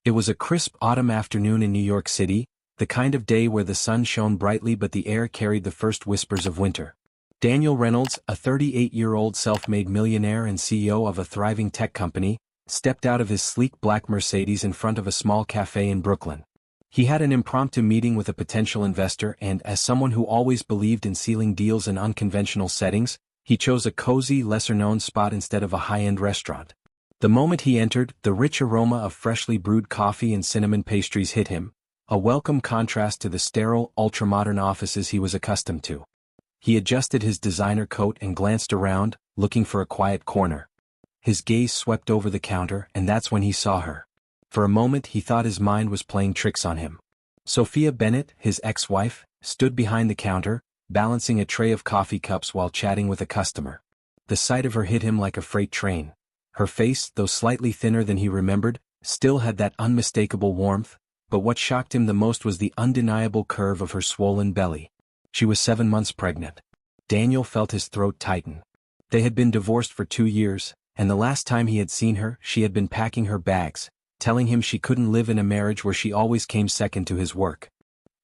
It was a crisp autumn afternoon in New York City, the kind of day where the sun shone brightly but the air carried the first whispers of winter. Daniel Reynolds, a 38-year-old self-made millionaire and CEO of a thriving tech company, stepped out of his sleek black Mercedes in front of a small cafe in Brooklyn. He had an impromptu meeting with a potential investor and, as someone who always believed in sealing deals in unconventional settings, he chose a cozy, lesser-known spot instead of a high-end restaurant. The moment he entered, the rich aroma of freshly brewed coffee and cinnamon pastries hit him, a welcome contrast to the sterile, ultramodern offices he was accustomed to. He adjusted his designer coat and glanced around, looking for a quiet corner. His gaze swept over the counter, and that's when he saw her. For a moment he thought his mind was playing tricks on him. Sophia Bennett, his ex-wife, stood behind the counter, balancing a tray of coffee cups while chatting with a customer. The sight of her hit him like a freight train. Her face, though slightly thinner than he remembered, still had that unmistakable warmth, but what shocked him the most was the undeniable curve of her swollen belly. She was 7 months pregnant. Daniel felt his throat tighten. They had been divorced for 2 years, and the last time he had seen her, she had been packing her bags, telling him she couldn't live in a marriage where she always came second to his work.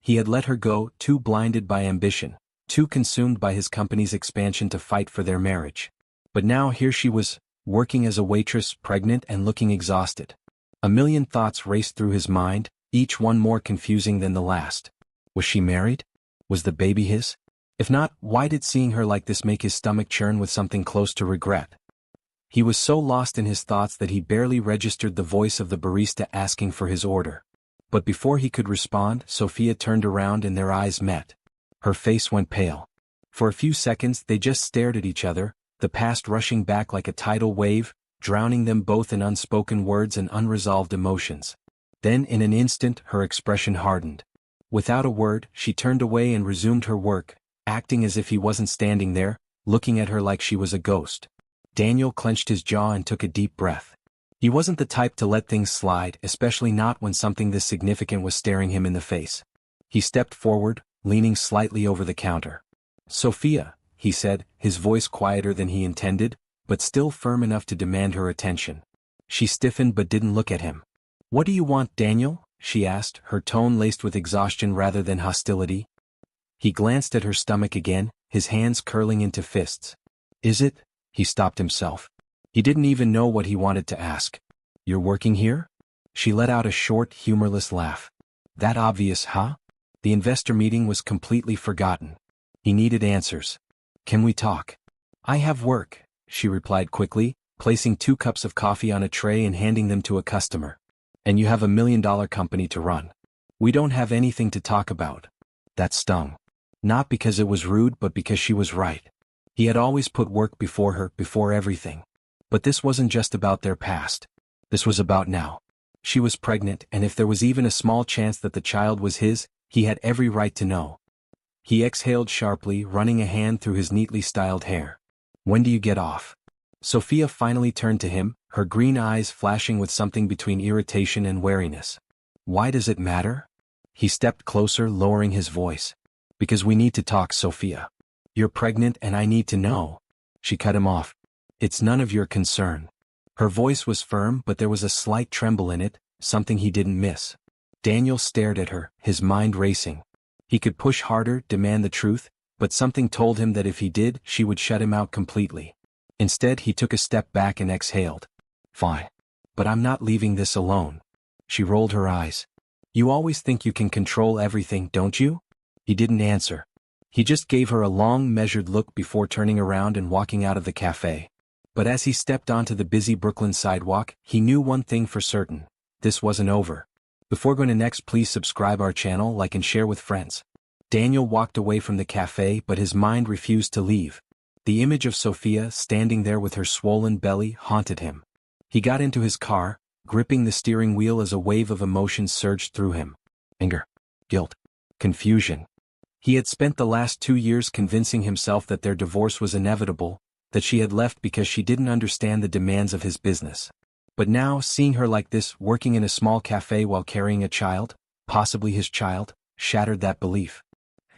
He had let her go, too blinded by ambition, too consumed by his company's expansion to fight for their marriage. But now here she was, working as a waitress, pregnant and looking exhausted. A million thoughts raced through his mind, each one more confusing than the last. Was she married? Was the baby his? If not, why did seeing her like this make his stomach churn with something close to regret? He was so lost in his thoughts that he barely registered the voice of the barista asking for his order. But before he could respond, Sophia turned around and their eyes met. Her face went pale. For a few seconds they just stared at each other, the past rushing back like a tidal wave, drowning them both in unspoken words and unresolved emotions. Then in an instant her expression hardened. Without a word, she turned away and resumed her work, acting as if he wasn't standing there, looking at her like she was a ghost. Daniel clenched his jaw and took a deep breath. He wasn't the type to let things slide, especially not when something this significant was staring him in the face. He stepped forward, leaning slightly over the counter. "Sophia," he said, his voice quieter than he intended, but still firm enough to demand her attention. She stiffened but didn't look at him. "What do you want, Daniel?" she asked, her tone laced with exhaustion rather than hostility. He glanced at her stomach again, his hands curling into fists. "Is it?" He stopped himself. He didn't even know what he wanted to ask. "You're working here?" She let out a short, humorless laugh. "That obvious, huh?" The investor meeting was completely forgotten. He needed answers. "Can we talk?" "I have work," she replied quickly, placing 2 cups of coffee on a tray and handing them to a customer. "And you have $1 million company to run. We don't have anything to talk about." That stung. Not because it was rude but because she was right. He had always put work before her, before everything. But this wasn't just about their past. This was about now. She was pregnant, and if there was even a small chance that the child was his, he had every right to know. He exhaled sharply, running a hand through his neatly styled hair. "When do you get off?" Sophia finally turned to him, her green eyes flashing with something between irritation and wariness. "Why does it matter?" He stepped closer, lowering his voice. "Because we need to talk, Sophia. You're pregnant and I need to know." She cut him off. "It's none of your concern." Her voice was firm but there was a slight tremble in it, something he didn't miss. Daniel stared at her, his mind racing. He could push harder, demand the truth, but something told him that if he did, she would shut him out completely. Instead he took a step back and exhaled. "Fine. But I'm not leaving this alone." She rolled her eyes. "You always think you can control everything, don't you?" He didn't answer. He just gave her a long, measured look before turning around and walking out of the cafe. But as he stepped onto the busy Brooklyn sidewalk, he knew one thing for certain. This wasn't over. Before going to next, please subscribe our channel, like and share with friends. Daniel walked away from the cafe but his mind refused to leave. The image of Sophia standing there with her swollen belly haunted him. He got into his car, gripping the steering wheel as a wave of emotions surged through him. Anger, guilt, confusion. He had spent the last 2 years convincing himself that their divorce was inevitable, that she had left because she didn't understand the demands of his business. But now, seeing her like this, working in a small cafe while carrying a child, possibly his child, shattered that belief.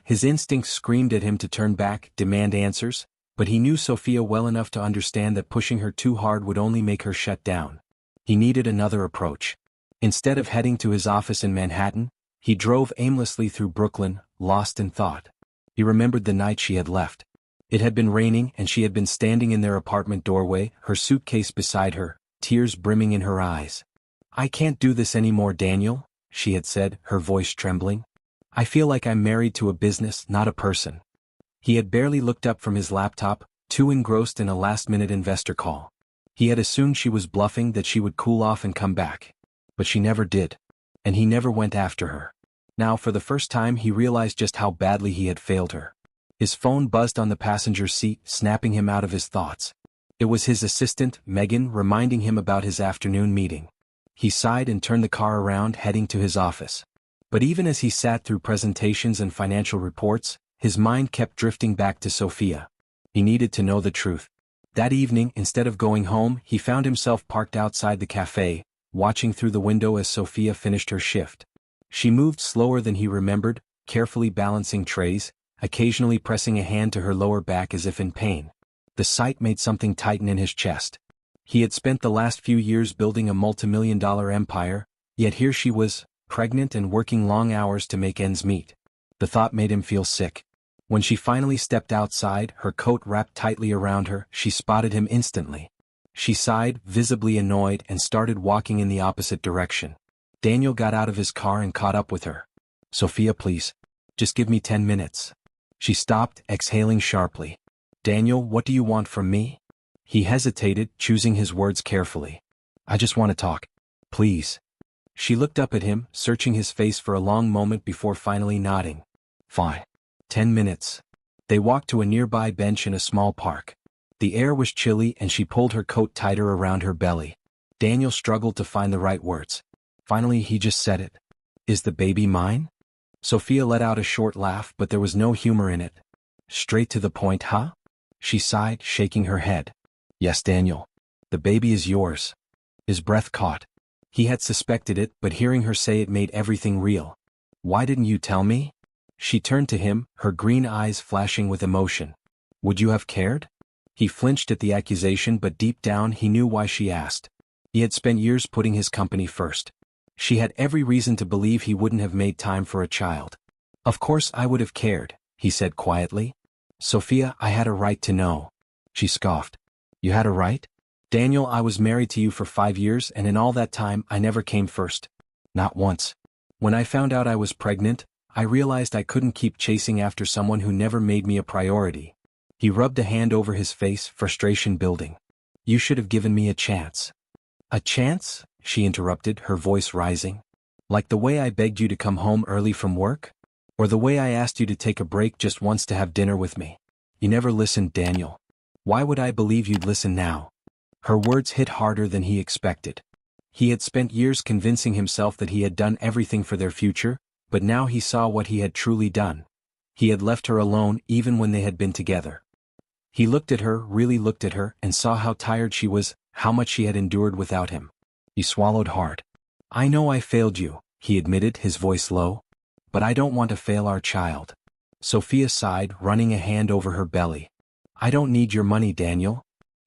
His instincts screamed at him to turn back, demand answers, but he knew Sophia well enough to understand that pushing her too hard would only make her shut down. He needed another approach. Instead of heading to his office in Manhattan, he drove aimlessly through Brooklyn, lost in thought. He remembered the night she had left. It had been raining and she had been standing in their apartment doorway, her suitcase beside her, tears brimming in her eyes. "I can't do this anymore, Daniel," she had said, her voice trembling. "I feel like I'm married to a business, not a person." He had barely looked up from his laptop, too engrossed in a last-minute investor call. He had assumed she was bluffing, that she would cool off and come back. But she never did. And he never went after her. Now for the first time he realized just how badly he had failed her. His phone buzzed on the passenger seat, snapping him out of his thoughts. It was his assistant, Megan, reminding him about his afternoon meeting. He sighed and turned the car around, heading to his office. But even as he sat through presentations and financial reports, his mind kept drifting back to Sophia. He needed to know the truth. That evening, instead of going home, he found himself parked outside the cafe, watching through the window as Sophia finished her shift. She moved slower than he remembered, carefully balancing trays, occasionally pressing a hand to her lower back as if in pain. The sight made something tighten in his chest. He had spent the last few years building a multimillion-dollar empire, yet here she was, pregnant and working long hours to make ends meet. The thought made him feel sick. When she finally stepped outside, her coat wrapped tightly around her, she spotted him instantly. She sighed, visibly annoyed, and started walking in the opposite direction. Daniel got out of his car and caught up with her. "Sophia, please. Just give me 10 minutes. She stopped, exhaling sharply. "Daniel, what do you want from me?" He hesitated, choosing his words carefully. "I just want to talk. Please." She looked up at him, searching his face for a long moment before finally nodding. "Fine. 10 minutes. They walked to a nearby bench in a small park. The air was chilly and she pulled her coat tighter around her belly. Daniel struggled to find the right words. Finally he just said it. "Is the baby mine?" Sophia let out a short laugh, but there was no humor in it. "Straight to the point, huh?" She sighed, shaking her head. "Yes, Daniel. The baby is yours." His breath caught. He had suspected it, but hearing her say it made everything real. "Why didn't you tell me?" She turned to him, her green eyes flashing with emotion. "Would you have cared?" He flinched at the accusation, but deep down he knew why she asked. He had spent years putting his company first. She had every reason to believe he wouldn't have made time for a child. "Of course I would have cared," he said quietly. "Sophia, I had a right to know." She scoffed. "You had a right?" "Daniel, I was married to you for 5 years, and in all that time I never came first. Not once. When I found out I was pregnant, I realized I couldn't keep chasing after someone who never made me a priority." He rubbed a hand over his face, frustration building. "You should have given me a chance." "A chance?" she interrupted, her voice rising. "Like the way I begged you to come home early from work? Or the way I asked you to take a break just once to have dinner with me? You never listened, Daniel. Why would I believe you'd listen now?" Her words hit harder than he expected. He had spent years convincing himself that he had done everything for their future, but now he saw what he had truly done. He had left her alone even when they had been together. He looked at her, really looked at her, and saw how tired she was, how much she had endured without him. He swallowed hard. "I know I failed you," he admitted, his voice low. "But I don't want to fail our child." Sophia sighed, running a hand over her belly. "I don't need your money, Daniel."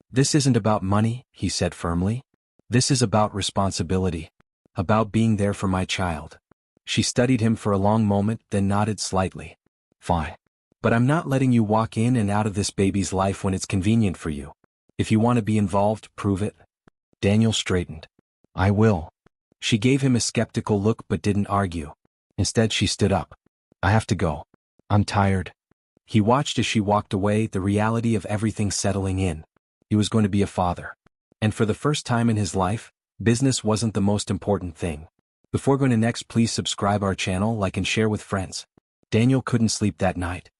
"This isn't about money," he said firmly. "This is about responsibility. About being there for my child." She studied him for a long moment, then nodded slightly. "Fine. But I'm not letting you walk in and out of this baby's life when it's convenient for you. If you want to be involved, prove it." Daniel straightened. "I will." She gave him a skeptical look but didn't argue. Instead she stood up. "I have to go. I'm tired." He watched as she walked away, the reality of everything settling in. He was going to be a father. And for the first time in his life, business wasn't the most important thing. Before going to next, please subscribe our channel, like and share with friends. Daniel couldn't sleep that night.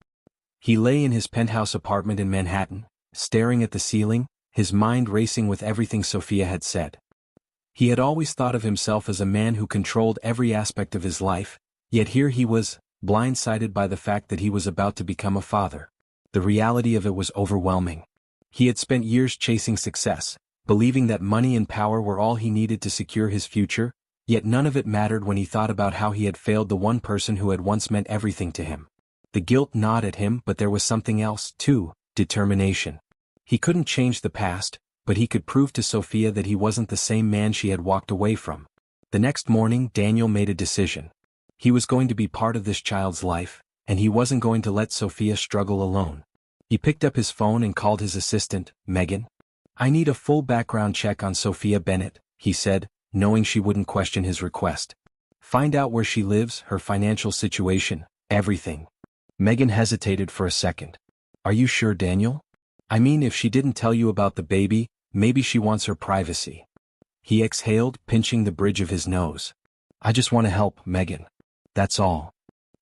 He lay in his penthouse apartment in Manhattan, staring at the ceiling, his mind racing with everything Sophia had said. He had always thought of himself as a man who controlled every aspect of his life, yet here he was, blindsided by the fact that he was about to become a father. The reality of it was overwhelming. He had spent years chasing success, believing that money and power were all he needed to secure his future, yet none of it mattered when he thought about how he had failed the one person who had once meant everything to him. The guilt gnawed at him, but there was something else, too: determination. He couldn't change the past, but he could prove to Sophia that he wasn't the same man she had walked away from. The next morning Daniel made a decision. He was going to be part of this child's life, and he wasn't going to let Sophia struggle alone. He picked up his phone and called his assistant, Megan. "I need a full background check on Sophia Bennett," he said, knowing she wouldn't question his request. "Find out where she lives, her financial situation, everything." Megan hesitated for a second. "Are you sure, Daniel? I mean, if she didn't tell you about the baby, maybe she wants her privacy." He exhaled, pinching the bridge of his nose. "I just want to help, Megan. That's all."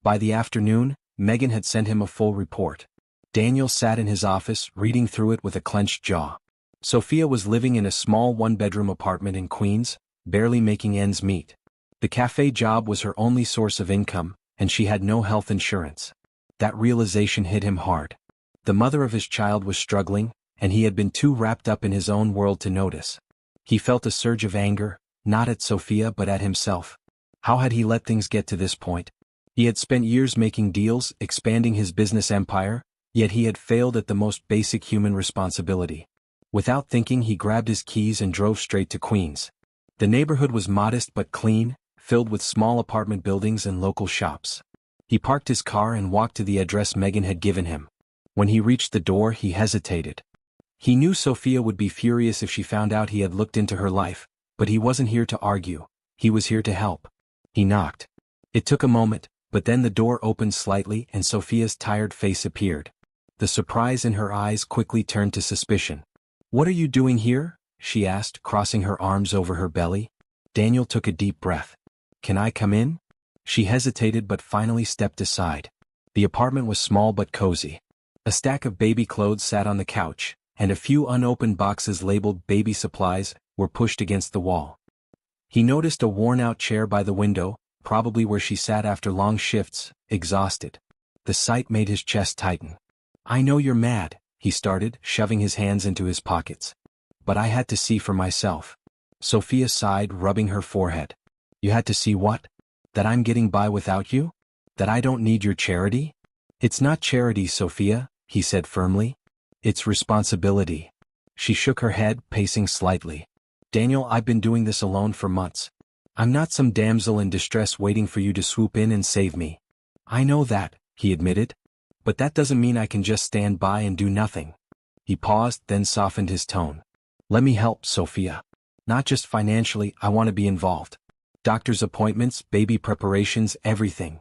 By the afternoon, Megan had sent him a full report. Daniel sat in his office, reading through it with a clenched jaw. Sophia was living in a small one-bedroom apartment in Queens, barely making ends meet. The cafe job was her only source of income, and she had no health insurance. That realization hit him hard. The mother of his child was struggling, and he had been too wrapped up in his own world to notice. He felt a surge of anger, not at Sophia but at himself. How had he let things get to this point? He had spent years making deals, expanding his business empire, yet he had failed at the most basic human responsibility. Without thinking, he grabbed his keys and drove straight to Queens. The neighborhood was modest but clean, filled with small apartment buildings and local shops. He parked his car and walked to the address Megan had given him. When he reached the door, he hesitated. He knew Sophia would be furious if she found out he had looked into her life, but he wasn't here to argue. He was here to help. He knocked. It took a moment, but then the door opened slightly and Sophia's tired face appeared. The surprise in her eyes quickly turned to suspicion. "What are you doing here?" she asked, crossing her arms over her belly. Daniel took a deep breath. "Can I come in?" She hesitated but finally stepped aside. The apartment was small but cozy. A stack of baby clothes sat on the couch, and a few unopened boxes labeled baby supplies were pushed against the wall. He noticed a worn-out chair by the window, probably where she sat after long shifts, exhausted. The sight made his chest tighten. "I know you're mad," he started, shoving his hands into his pockets. "But I had to see for myself." Sophia sighed, rubbing her forehead. "You had to see what? That I'm getting by without you? That I don't need your charity?" "It's not charity, Sophia," he said firmly. "It's responsibility." She shook her head, pacing slightly. "Daniel, I've been doing this alone for months. I'm not some damsel in distress waiting for you to swoop in and save me." "I know that," he admitted. "But that doesn't mean I can just stand by and do nothing." He paused, then softened his tone. "Let me help, Sophia. Not just financially, I want to be involved. Doctor's appointments, baby preparations, everything."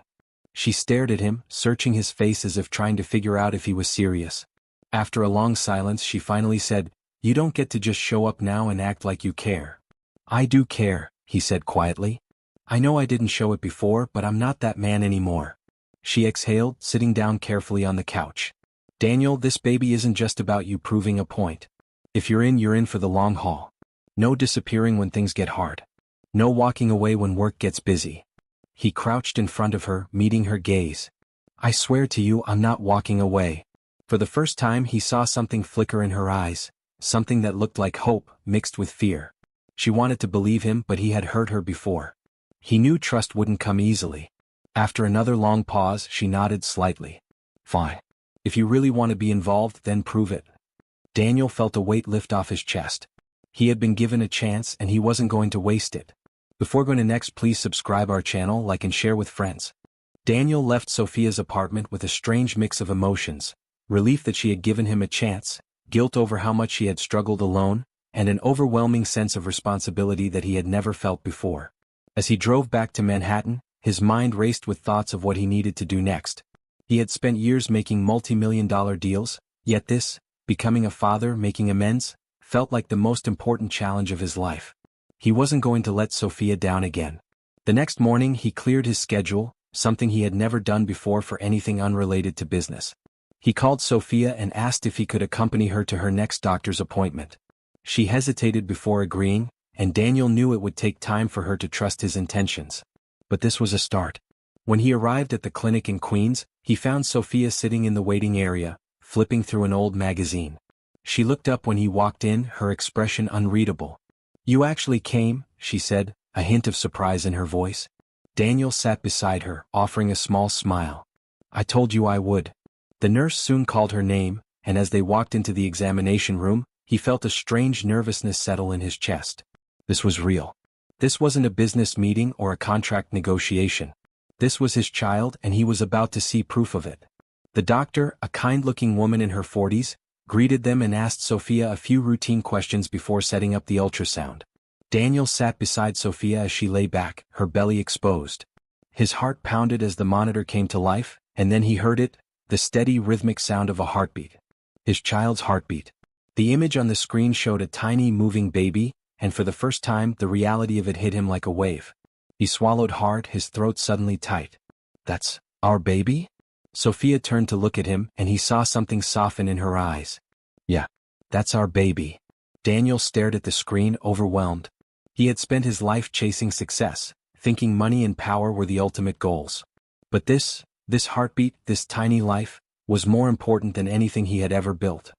She stared at him, searching his face as if trying to figure out if he was serious. After a long silence, she finally said, "You don't get to just show up now and act like you care." "I do care," he said quietly. "I know I didn't show it before, but I'm not that man anymore." She exhaled, sitting down carefully on the couch. "Daniel, this baby isn't just about you proving a point. If you're in for the long haul. No disappearing when things get hard. No walking away when work gets busy." He crouched in front of her, meeting her gaze. "I swear to you, I'm not walking away." For the first time he saw something flicker in her eyes, something that looked like hope, mixed with fear. She wanted to believe him, but he had hurt her before. He knew trust wouldn't come easily. After another long pause, she nodded slightly. "Fine. If you really want to be involved, then prove it." Daniel felt a weight lift off his chest. He had been given a chance and he wasn't going to waste it. Before going to next, please subscribe our channel, like and share with friends. Daniel left Sophia's apartment with a strange mix of emotions, relief that she had given him a chance, guilt over how much she had struggled alone, and an overwhelming sense of responsibility that he had never felt before. As he drove back to Manhattan, his mind raced with thoughts of what he needed to do next. He had spent years making multi-million-dollar deals, yet this, becoming a father, making amends, felt like the most important challenge of his life. He wasn't going to let Sophia down again. The next morning he cleared his schedule, something he had never done before for anything unrelated to business. He called Sophia and asked if he could accompany her to her next doctor's appointment. She hesitated before agreeing, and Daniel knew it would take time for her to trust his intentions. But this was a start. When he arrived at the clinic in Queens, he found Sophia sitting in the waiting area, flipping through an old magazine. She looked up when he walked in, her expression unreadable. "You actually came," she said, a hint of surprise in her voice. Daniel sat beside her, offering a small smile. "I told you I would." The nurse soon called her name, and as they walked into the examination room, he felt a strange nervousness settle in his chest. This was real. This wasn't a business meeting or a contract negotiation. This was his child, and he was about to see proof of it. The doctor, a kind-looking woman in her 40s, greeted them and asked Sophia a few routine questions before setting up the ultrasound. Daniel sat beside Sophia as she lay back, her belly exposed. His heart pounded as the monitor came to life, and then he heard it, the steady rhythmic sound of a heartbeat. His child's heartbeat. The image on the screen showed a tiny moving baby, and for the first time the reality of it hit him like a wave. He swallowed hard, his throat suddenly tight. "That's our baby?" Sophia turned to look at him, and he saw something soften in her eyes. "Yeah, that's our baby." Daniel stared at the screen, overwhelmed. He had spent his life chasing success, thinking money and power were the ultimate goals. But this heartbeat, this tiny life, was more important than anything he had ever built.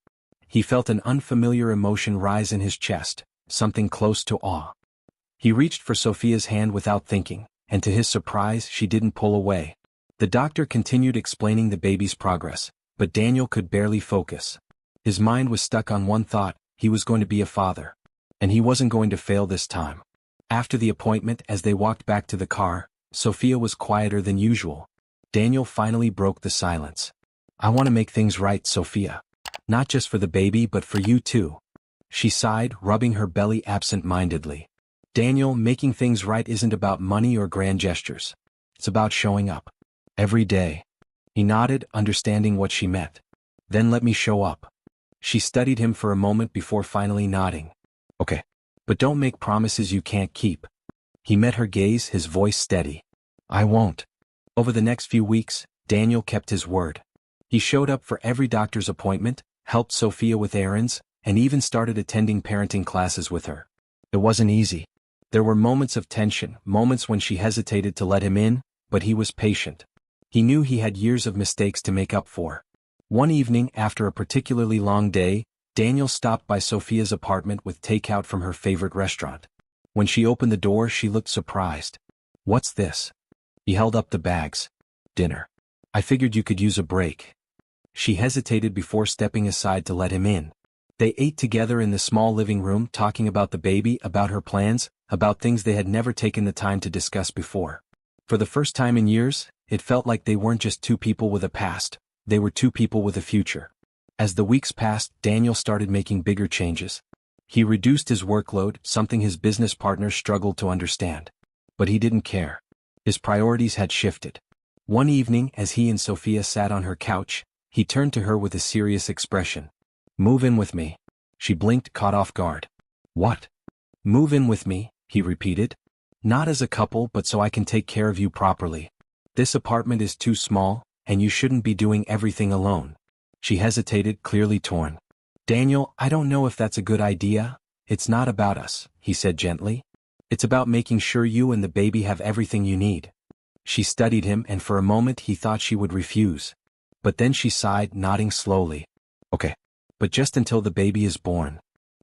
He felt an unfamiliar emotion rise in his chest, something close to awe. He reached for Sophia's hand without thinking, and to his surprise she didn't pull away. The doctor continued explaining the baby's progress, but Daniel could barely focus. His mind was stuck on one thought: he was going to be a father. And he wasn't going to fail this time. After the appointment, as they walked back to the car, Sophia was quieter than usual. Daniel finally broke the silence. "I want to make things right, Sophia. Not just for the baby but for you too." She sighed, rubbing her belly absent-mindedly. "Daniel, making things right isn't about money or grand gestures. It's about showing up. Every day." He nodded, understanding what she meant. "Then let me show up." She studied him for a moment before finally nodding. "Okay. But don't make promises you can't keep." He met her gaze, his voice steady. "I won't." Over the next few weeks, Daniel kept his word. He showed up for every doctor's appointment, helped Sophia with errands, and even started attending parenting classes with her. It wasn't easy. There were moments of tension, moments when she hesitated to let him in, but he was patient. He knew he had years of mistakes to make up for. One evening, after a particularly long day, Daniel stopped by Sophia's apartment with takeout from her favorite restaurant. When she opened the door, she looked surprised. "What's this?" He held up the bags. "Dinner. I figured you could use a break." She hesitated before stepping aside to let him in. They ate together in the small living room, talking about the baby, about her plans, about things they had never taken the time to discuss before. For the first time in years, it felt like they weren't just two people with a past, they were two people with a future. As the weeks passed, Daniel started making bigger changes. He reduced his workload, something his business partners struggled to understand. But he didn't care. His priorities had shifted. One evening, as he and Sophia sat on her couch, he turned to her with a serious expression. "Move in with me." She blinked, caught off guard. "What?" "Move in with me," he repeated. "Not as a couple, but so I can take care of you properly. This apartment is too small, and you shouldn't be doing everything alone." She hesitated, clearly torn. "Daniel, I don't know if that's a good idea." "It's not about us," he said gently. "It's about making sure you and the baby have everything you need." She studied him, and for a moment he thought she would refuse. But then she sighed, nodding slowly. "Okay. But just until the baby is born."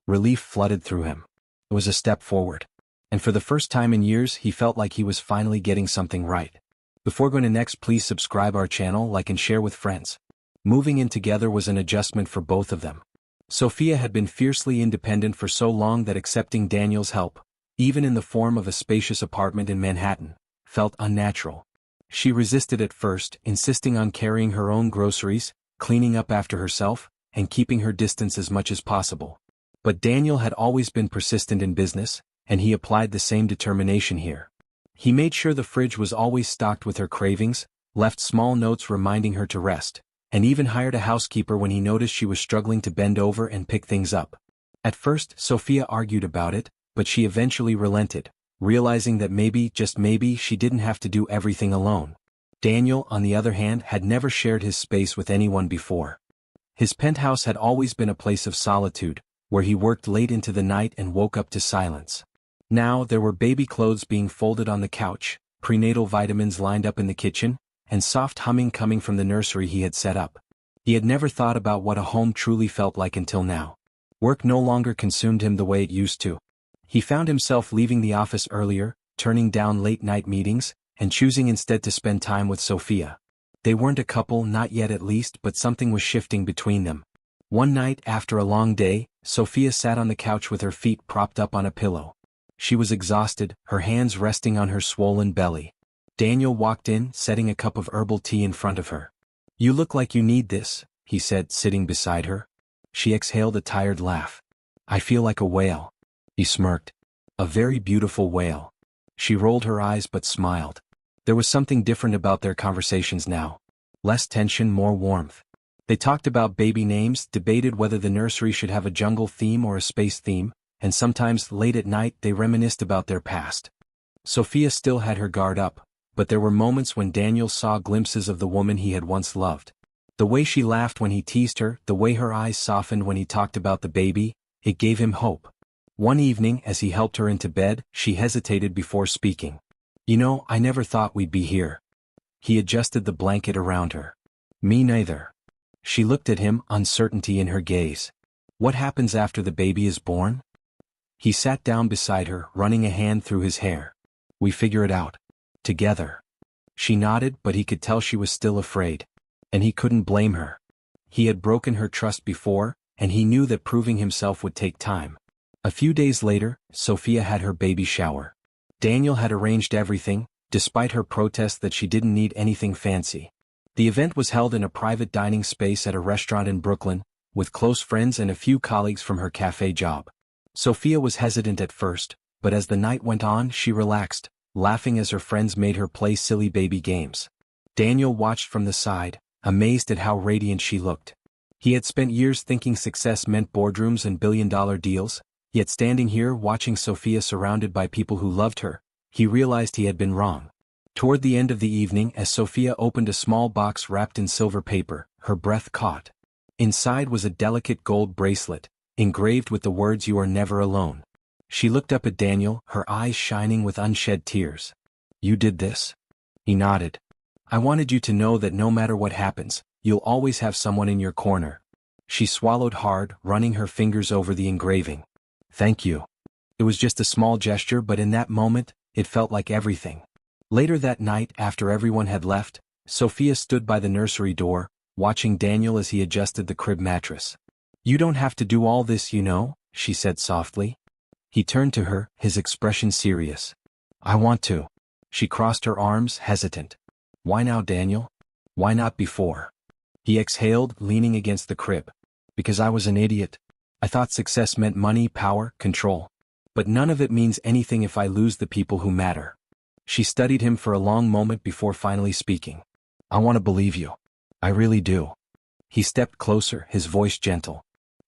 Relief flooded through him. It was a step forward. And for the first time in years, he felt like he was finally getting something right. Before going to next, please subscribe our channel, like and share with friends. Moving in together was an adjustment for both of them. Sophia had been fiercely independent for so long that accepting Daniel's help, even in the form of a spacious apartment in Manhattan, felt unnatural. She resisted at first, insisting on carrying her own groceries, cleaning up after herself, and keeping her distance as much as possible. But Daniel had always been persistent in business, and he applied the same determination here. He made sure the fridge was always stocked with her cravings, left small notes reminding her to rest, and even hired a housekeeper when he noticed she was struggling to bend over and pick things up. At first, Sophia argued about it, but she eventually relented, realizing that maybe, just maybe, she didn't have to do everything alone. Daniel, on the other hand, had never shared his space with anyone before. His penthouse had always been a place of solitude, where he worked late into the night and woke up to silence. Now there were baby clothes being folded on the couch, prenatal vitamins lined up in the kitchen, and soft humming coming from the nursery he had set up. He had never thought about what a home truly felt like until now. Work no longer consumed him the way it used to. He found himself leaving the office earlier, turning down late-night meetings, and choosing instead to spend time with Sophia. They weren't a couple, not yet at least, but something was shifting between them. One night, after a long day, Sophia sat on the couch with her feet propped up on a pillow. She was exhausted, her hands resting on her swollen belly. Daniel walked in, setting a cup of herbal tea in front of her. "You look like you need this," he said, sitting beside her. She exhaled a tired laugh. "I feel like a whale." He smirked. "A very beautiful whale." She rolled her eyes but smiled. There was something different about their conversations now. Less tension, more warmth. They talked about baby names, debated whether the nursery should have a jungle theme or a space theme, and sometimes, late at night, they reminisced about their past. Sophia still had her guard up, but there were moments when Daniel saw glimpses of the woman he had once loved. The way she laughed when he teased her, the way her eyes softened when he talked about the baby, it gave him hope. One evening, as he helped her into bed, she hesitated before speaking. "You know, I never thought we'd be here." He adjusted the blanket around her. "Me neither." She looked at him, uncertainty in her gaze. "What happens after the baby is born?" He sat down beside her, running a hand through his hair. "We figure it out. Together." She nodded, but he could tell she was still afraid. And he couldn't blame her. He had broken her trust before, and he knew that proving himself would take time. A few days later, Sophia had her baby shower. Daniel had arranged everything, despite her protest that she didn't need anything fancy. The event was held in a private dining space at a restaurant in Brooklyn, with close friends and a few colleagues from her cafe job. Sophia was hesitant at first, but as the night went on she relaxed, laughing as her friends made her play silly baby games. Daniel watched from the side, amazed at how radiant she looked. He had spent years thinking success meant boardrooms and billion-dollar deals, yet standing here watching Sophia surrounded by people who loved her, he realized he had been wrong. Toward the end of the evening, as Sophia opened a small box wrapped in silver paper, her breath caught. Inside was a delicate gold bracelet, engraved with the words "You are never alone." She looked up at Daniel, her eyes shining with unshed tears. "You did this?" He nodded. "I wanted you to know that no matter what happens, you'll always have someone in your corner." She swallowed hard, running her fingers over the engraving. "Thank you." It was just a small gesture, but in that moment, it felt like everything. Later that night, after everyone had left, Sophia stood by the nursery door, watching Daniel as he adjusted the crib mattress. "You don't have to do all this, you know," she said softly. He turned to her, his expression serious. "I want to." She crossed her arms, hesitant. "Why now, Daniel? Why not before?" He exhaled, leaning against the crib. "Because I was an idiot. I thought success meant money, power, control. But none of it means anything if I lose the people who matter." She studied him for a long moment before finally speaking. "I want to believe you. I really do." He stepped closer, his voice gentle.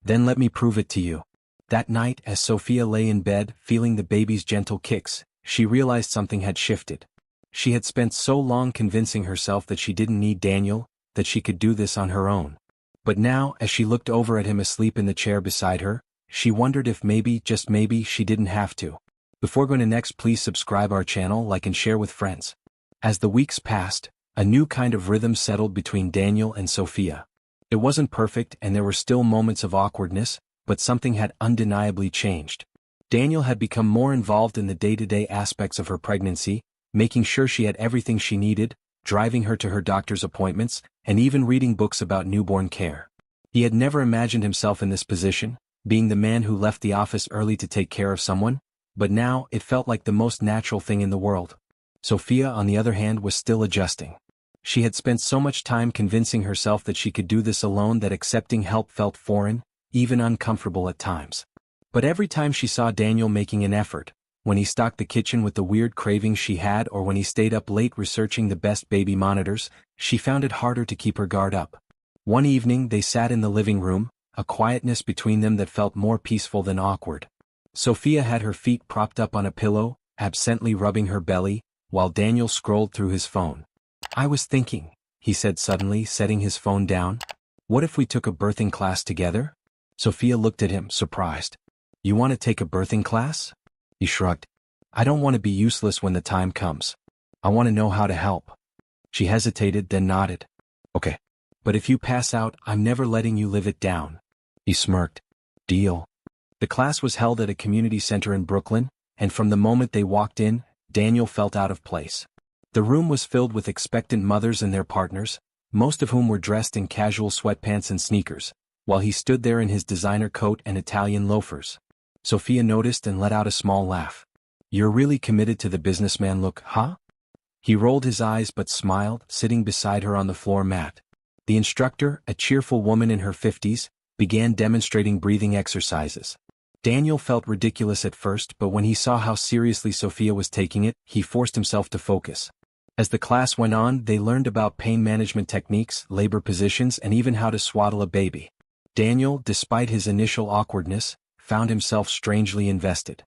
"Then let me prove it to you." That night, as Sophia lay in bed, feeling the baby's gentle kicks, she realized something had shifted. She had spent so long convincing herself that she didn't need Daniel, that she could do this on her own. But now, as she looked over at him asleep in the chair beside her, she wondered if maybe, just maybe, she didn't have to. Before going to next, please subscribe our channel, like and share with friends. As the weeks passed, a new kind of rhythm settled between Daniel and Sophia. It wasn't perfect and there were still moments of awkwardness, but something had undeniably changed. Daniel had become more involved in the day-to-day aspects of her pregnancy, making sure she had everything she needed, driving her to her doctor's appointments, and even reading books about newborn care. He had never imagined himself in this position, being the man who left the office early to take care of someone, but now it felt like the most natural thing in the world. Sophia, on the other hand, was still adjusting. She had spent so much time convincing herself that she could do this alone that accepting help felt foreign, even uncomfortable at times. But every time she saw Daniel making an effort, when he stocked the kitchen with the weird cravings she had or when he stayed up late researching the best baby monitors, she found it harder to keep her guard up. One evening they sat in the living room, a quietness between them that felt more peaceful than awkward. Sophia had her feet propped up on a pillow, absently rubbing her belly, while Daniel scrolled through his phone. "I was thinking," he said suddenly, setting his phone down. "What if we took a birthing class together?" Sophia looked at him, surprised. "You want to take a birthing class?" He shrugged. "I don't want to be useless when the time comes. I want to know how to help." She hesitated, then nodded. "Okay. But if you pass out, I'm never letting you live it down." He smirked. "Deal." The class was held at a community center in Brooklyn, and from the moment they walked in, Daniel felt out of place. The room was filled with expectant mothers and their partners, most of whom were dressed in casual sweatpants and sneakers, while he stood there in his designer coat and Italian loafers. Sophia noticed and let out a small laugh. You're really committed to the businessman look, huh? He rolled his eyes but smiled, sitting beside her on the floor mat. The instructor, a cheerful woman in her 50s, began demonstrating breathing exercises. Daniel felt ridiculous at first, but when he saw how seriously Sophia was taking it, he forced himself to focus. As the class went on, they learned about pain management techniques, labor positions, and even how to swaddle a baby. Daniel, despite his initial awkwardness, found himself strangely invested.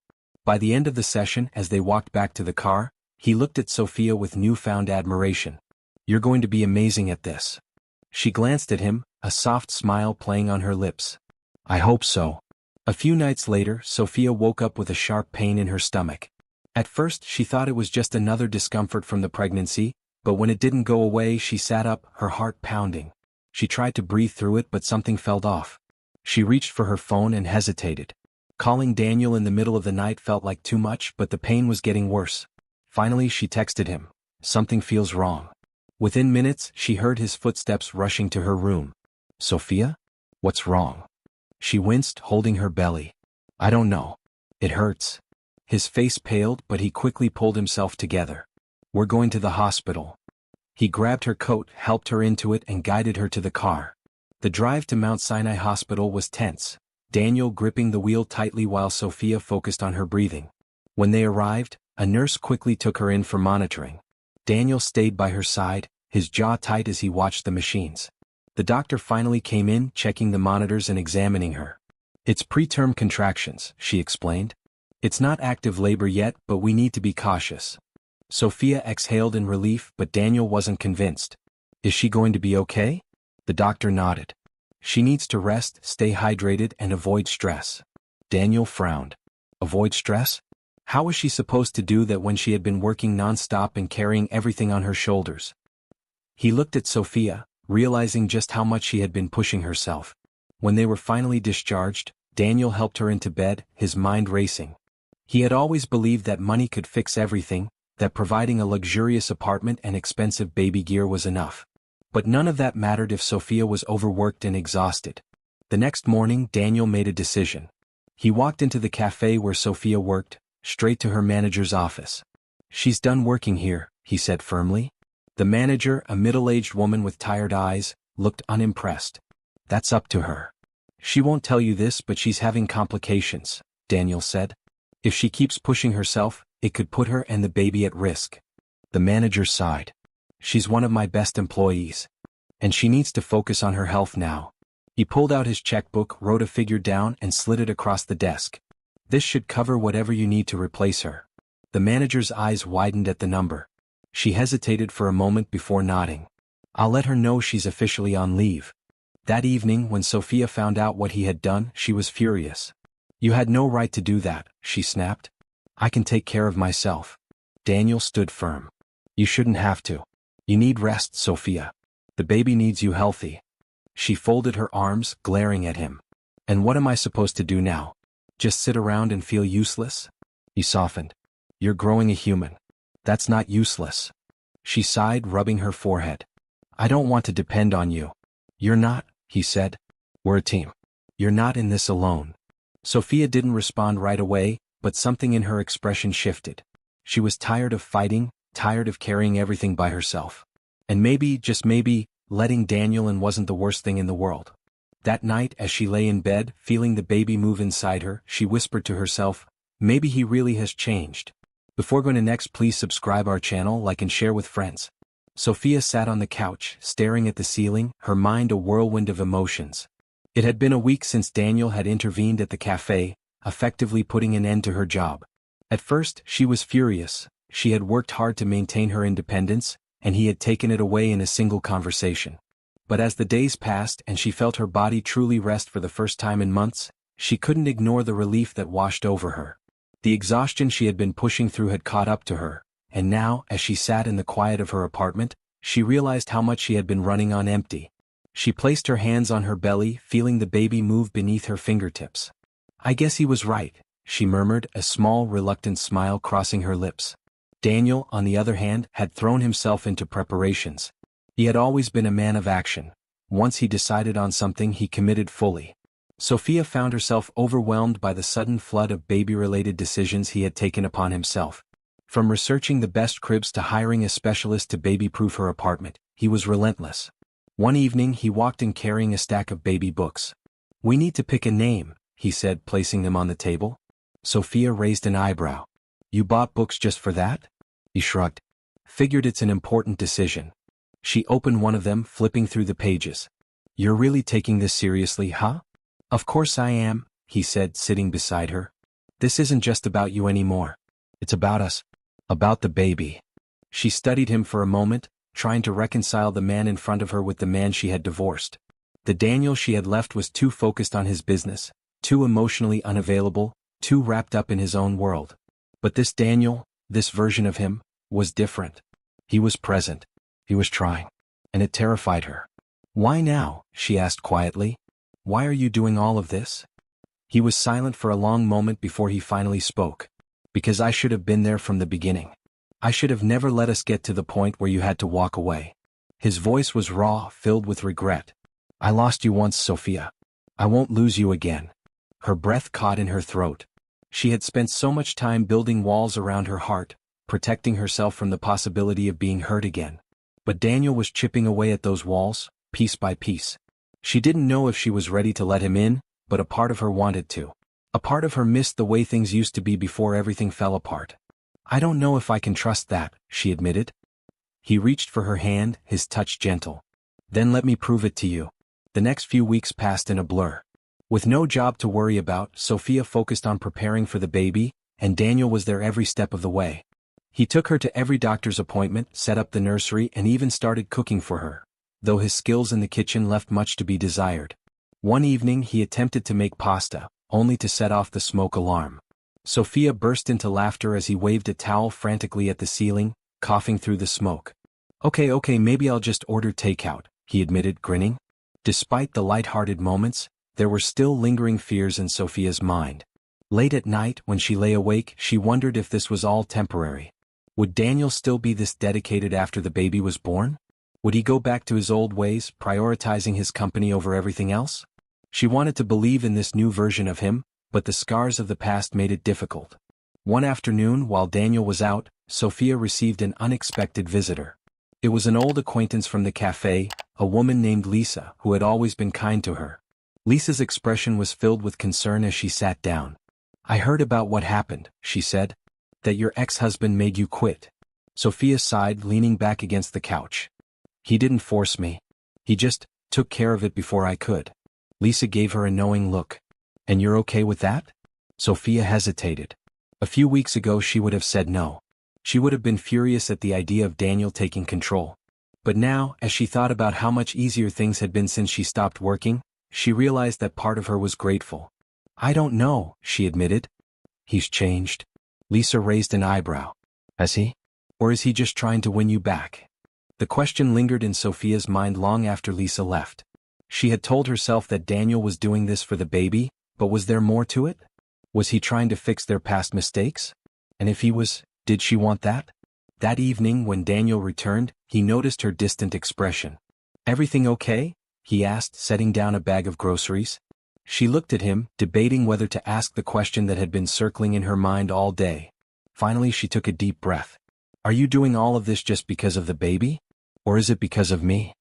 By the end of the session, as they walked back to the car, he looked at Sophia with newfound admiration. You're going to be amazing at this. She glanced at him, a soft smile playing on her lips. I hope so. A few nights later, Sophia woke up with a sharp pain in her stomach. At first, she thought it was just another discomfort from the pregnancy, but when it didn't go away, she sat up, her heart pounding. She tried to breathe through it, but something felt off. She reached for her phone and hesitated. Calling Daniel in the middle of the night felt like too much, but the pain was getting worse. Finally, she texted him. Something feels wrong. Within minutes, she heard his footsteps rushing to her room. Sophia? What's wrong? She winced, holding her belly. I don't know. It hurts. His face paled, but he quickly pulled himself together. We're going to the hospital. He grabbed her coat, helped her into it, and guided her to the car. The drive to Mount Sinai Hospital was tense, Daniel gripping the wheel tightly while Sophia focused on her breathing. When they arrived, a nurse quickly took her in for monitoring. Daniel stayed by her side, his jaw tight as he watched the machines. The doctor finally came in, checking the monitors and examining her. It's preterm contractions, she explained. It's not active labor yet, but we need to be cautious. Sophia exhaled in relief, but Daniel wasn't convinced. Is she going to be okay? The doctor nodded. She needs to rest, stay hydrated, and avoid stress. Daniel frowned. Avoid stress? How was she supposed to do that when she had been working non-stop and carrying everything on her shoulders? He looked at Sophia, realizing just how much she had been pushing herself. When they were finally discharged, Daniel helped her into bed, his mind racing. He had always believed that money could fix everything, that providing a luxurious apartment and expensive baby gear was enough. But none of that mattered if Sophia was overworked and exhausted. The next morning, Daniel made a decision. He walked into the cafe where Sophia worked, straight to her manager's office. She's done working here, he said firmly. The manager, a middle-aged woman with tired eyes, looked unimpressed. That's up to her. She won't tell you this, but she's having complications, Daniel said. If she keeps pushing herself, it could put her and the baby at risk. The manager sighed. She's one of my best employees. And she needs to focus on her health now. He pulled out his checkbook, wrote a figure down, and slid it across the desk. This should cover whatever you need to replace her. The manager's eyes widened at the number. She hesitated for a moment before nodding. I'll let her know she's officially on leave. That evening, when Sophia found out what he had done, she was furious. You had no right to do that, she snapped. I can take care of myself. Daniel stood firm. You shouldn't have to. You need rest, Sophia. The baby needs you healthy. She folded her arms, glaring at him. And what am I supposed to do now? Just sit around and feel useless? He softened. You're growing a human. That's not useless. She sighed, rubbing her forehead. I don't want to depend on you. You're not, he said. We're a team. You're not in this alone. Sophia didn't respond right away, but something in her expression shifted. She was tired of fighting, tired of carrying everything by herself. And maybe, just maybe, letting Daniel in wasn't the worst thing in the world. That night, as she lay in bed, feeling the baby move inside her, she whispered to herself, maybe he really has changed. Before going to next, please subscribe our channel, like and share with friends. Sophia sat on the couch, staring at the ceiling, her mind a whirlwind of emotions. It had been a week since Daniel had intervened at the cafe, effectively putting an end to her job. At first, she was furious. She had worked hard to maintain her independence, and he had taken it away in a single conversation. But as the days passed and she felt her body truly rest for the first time in months, she couldn't ignore the relief that washed over her. The exhaustion she had been pushing through had caught up to her, and now, as she sat in the quiet of her apartment, she realized how much she had been running on empty. She placed her hands on her belly, feeling the baby move beneath her fingertips. I guess he was right, she murmured, a small, reluctant smile crossing her lips. Daniel, on the other hand, had thrown himself into preparations. He had always been a man of action. Once he decided on something, he committed fully. Sophia found herself overwhelmed by the sudden flood of baby-related decisions he had taken upon himself. From researching the best cribs to hiring a specialist to baby-proof her apartment, he was relentless. One evening he walked in carrying a stack of baby books. "We need to pick a name," he said, placing them on the table. Sophia raised an eyebrow. "You bought books just for that?" He shrugged. "Figured it's an important decision." She opened one of them, flipping through the pages. "You're really taking this seriously, huh?" "Of course I am," he said, sitting beside her. "This isn't just about you anymore. It's about us. About the baby." She studied him for a moment, trying to reconcile the man in front of her with the man she had divorced. The Daniel she had left was too focused on his business, too emotionally unavailable, too wrapped up in his own world. But this Daniel, this version of him, was different. He was present. He was trying. And it terrified her. "Why now?" she asked quietly. "Why are you doing all of this?" He was silent for a long moment before he finally spoke. "Because I should have been there from the beginning. I should have never let us get to the point where you had to walk away." His voice was raw, filled with regret. "I lost you once, Sophia. I won't lose you again." Her breath caught in her throat. She had spent so much time building walls around her heart, protecting herself from the possibility of being hurt again. But Daniel was chipping away at those walls, piece by piece. She didn't know if she was ready to let him in, but a part of her wanted to. A part of her missed the way things used to be before everything fell apart. "I don't know if I can trust that," she admitted. He reached for her hand, his touch gentle. "Then let me prove it to you." The next few weeks passed in a blur. With no job to worry about, Sophia focused on preparing for the baby, and Daniel was there every step of the way. He took her to every doctor's appointment, set up the nursery, and even started cooking for her, though his skills in the kitchen left much to be desired. One evening he attempted to make pasta, only to set off the smoke alarm. Sophia burst into laughter as he waved a towel frantically at the ceiling, coughing through the smoke. Okay, maybe I'll just order takeout," he admitted, grinning. Despite the light-hearted moments, there were still lingering fears in Sophia's mind. Late at night, when she lay awake, she wondered if this was all temporary. Would Daniel still be this dedicated after the baby was born? Would he go back to his old ways, prioritizing his company over everything else? She wanted to believe in this new version of him, but the scars of the past made it difficult. One afternoon, while Daniel was out, Sophia received an unexpected visitor. It was an old acquaintance from the cafe, a woman named Lisa, who had always been kind to her. Lisa's expression was filled with concern as she sat down. "I heard about what happened," she said. "That your ex-husband made you quit." Sophia sighed, leaning back against the couch. "He didn't force me. He just took care of it before I could." Lisa gave her a knowing look. "And you're okay with that?" Sophia hesitated. A few weeks ago she would have said no. She would have been furious at the idea of Daniel taking control. But now, as she thought about how much easier things had been since she stopped working, she realized that part of her was grateful. "I don't know," she admitted. "He's changed." Lisa raised an eyebrow. "Has he? Or is he just trying to win you back?" The question lingered in Sophia's mind long after Lisa left. She had told herself that Daniel was doing this for the baby, but was there more to it? Was he trying to fix their past mistakes? And if he was, did she want that? That evening when Daniel returned, he noticed her distant expression. "Everything okay?" he asked, setting down a bag of groceries. She looked at him, debating whether to ask the question that had been circling in her mind all day. Finally she took a deep breath. "Are you doing all of this just because of the baby? Or is it because of me?"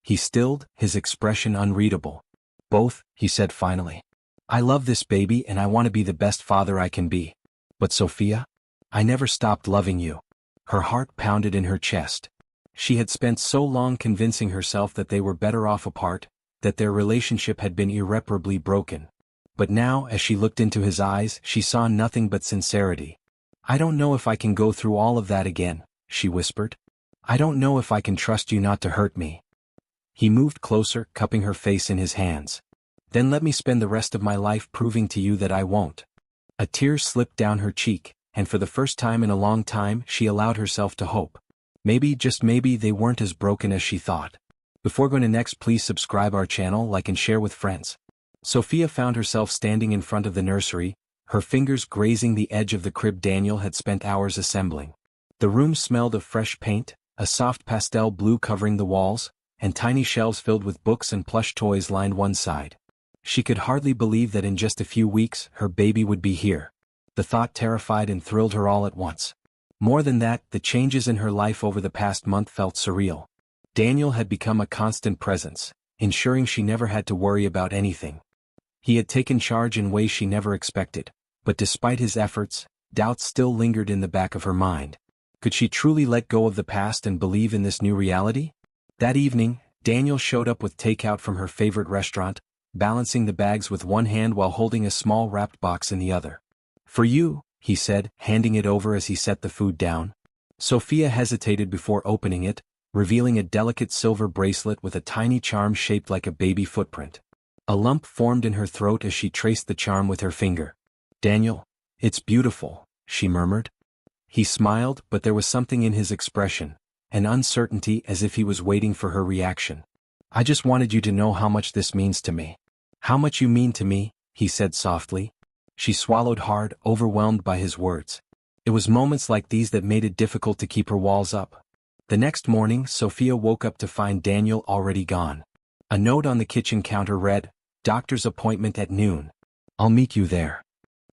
He stilled, his expression unreadable. "Both," he said finally. "I love this baby and I want to be the best father I can be. But Sophia, I never stopped loving you." Her heart pounded in her chest. She had spent so long convincing herself that they were better off apart, that their relationship had been irreparably broken. But now, as she looked into his eyes, she saw nothing but sincerity. "I don't know if I can go through all of that again," she whispered. "I don't know if I can trust you not to hurt me." He moved closer, cupping her face in his hands. "Then let me spend the rest of my life proving to you that I won't." A tear slipped down her cheek, and for the first time in a long time she allowed herself to hope. Maybe, just maybe, they weren't as broken as she thought. Before going to next, please subscribe our channel, like and share with friends. Sophia found herself standing in front of the nursery, her fingers grazing the edge of the crib Daniel had spent hours assembling. The room smelled of fresh paint, a soft pastel blue covering the walls, and tiny shelves filled with books and plush toys lined one side. She could hardly believe that in just a few weeks her baby would be here. The thought terrified and thrilled her all at once. More than that, the changes in her life over the past month felt surreal. Daniel had become a constant presence, ensuring she never had to worry about anything. He had taken charge in ways she never expected, but despite his efforts, doubts still lingered in the back of her mind. Could she truly let go of the past and believe in this new reality? That evening, Daniel showed up with takeout from her favorite restaurant, balancing the bags with one hand while holding a small wrapped box in the other. "For you," he said, handing it over as he set the food down. Sophia hesitated before opening it, revealing a delicate silver bracelet with a tiny charm shaped like a baby footprint. A lump formed in her throat as she traced the charm with her finger. "Daniel, it's beautiful," she murmured. He smiled, but there was something in his expression, an uncertainty as if he was waiting for her reaction. "I just wanted you to know how much this means to me." "How much you mean to me," he said softly. She swallowed hard, overwhelmed by his words. It was moments like these that made it difficult to keep her walls up. The next morning, Sophia woke up to find Daniel already gone. A note on the kitchen counter read, "Doctor's appointment at noon. I'll meet you there."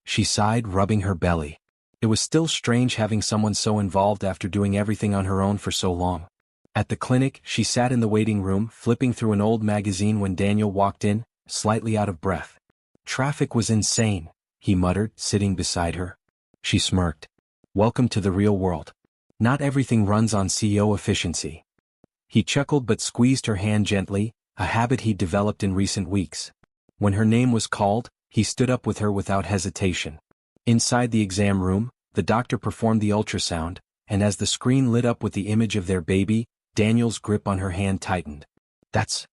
She sighed, rubbing her belly. It was still strange having someone so involved after doing everything on her own for so long. At the clinic, she sat in the waiting room, flipping through an old magazine when Daniel walked in, slightly out of breath. "Traffic was insane," he muttered, sitting beside her. She smirked. "Welcome to the real world. Not everything runs on CEO efficiency." He chuckled but squeezed her hand gently, a habit he'd developed in recent weeks. When her name was called, he stood up with her without hesitation. Inside the exam room, the doctor performed the ultrasound, and as the screen lit up with the image of their baby, Daniel's grip on her hand tightened. That's